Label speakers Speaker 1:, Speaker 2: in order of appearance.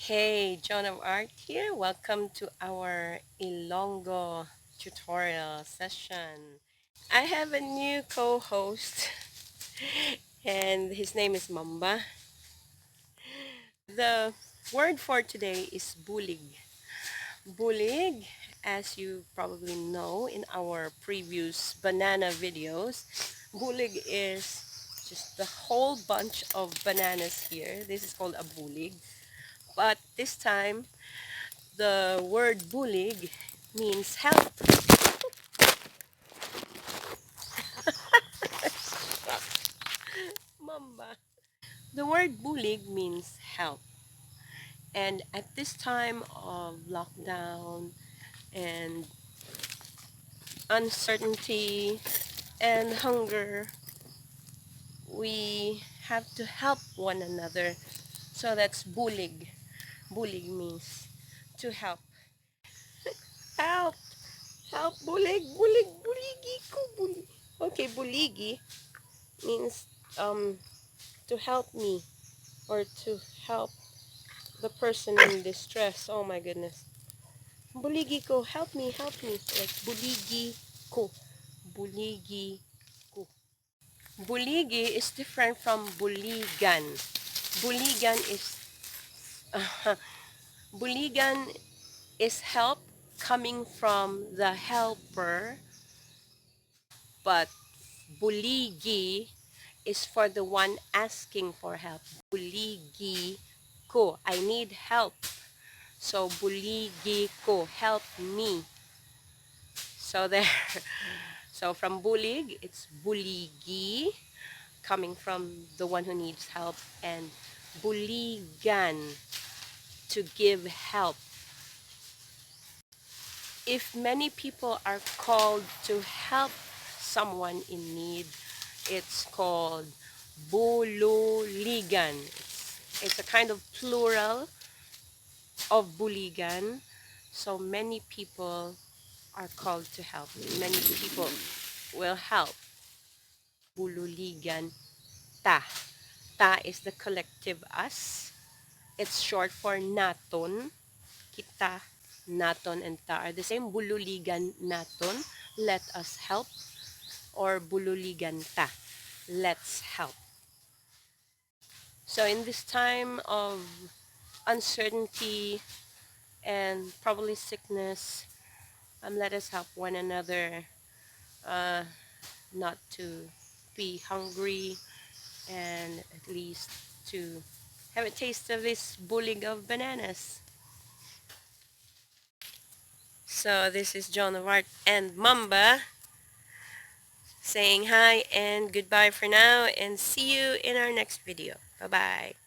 Speaker 1: Hey, John of Art here. Welcome to our Ilonggo tutorial session. I have a new co-host and his name is Mamba. The word for today is bulig. Bulig, as you probably know in our previous banana videos, bulig is just the whole bunch of bananas here. This is called a bulig. But this time, the word bulig means help. Mamba. The word bulig means help. And at this time of lockdown and uncertainty and hunger, we have to help one another. So that's bulig. Bulig means to help. Help! Help! Bulig! Bulig! Buligi ko! Bulig. Okay, buligi means to help me or to help the person in distress. Oh my goodness. Buligi ko, help me, help me. Like buligi ko. Buligi ko. Buligi is different from buligan. Buligan is buligan is help coming from the helper, but buligi is for the one asking for help. Buligi ko, I need help. So, buligi ko, help me. So, there. So, from bulig, it's buligi, coming from the one who needs help, and buligan, to give help. If many people are called to help someone in need, it's called BULOLIGAN. It's a kind of plural of buligan. So many people are called to help. Many people will help. BULOLIGAN ta. Ta is the collective us. It's short for naton. Kita, naton, and ta are the same. BULOLIGAN naton, let us help. Or BULOLIGAN ta, let's help. So in this time of uncertainty and probably sickness, let us help one another uh, not to be hungry and at least to have a taste of this bulig of bananas. So this is John of Art and Mamba saying hi and goodbye for now, and see you in our next video. Bye bye.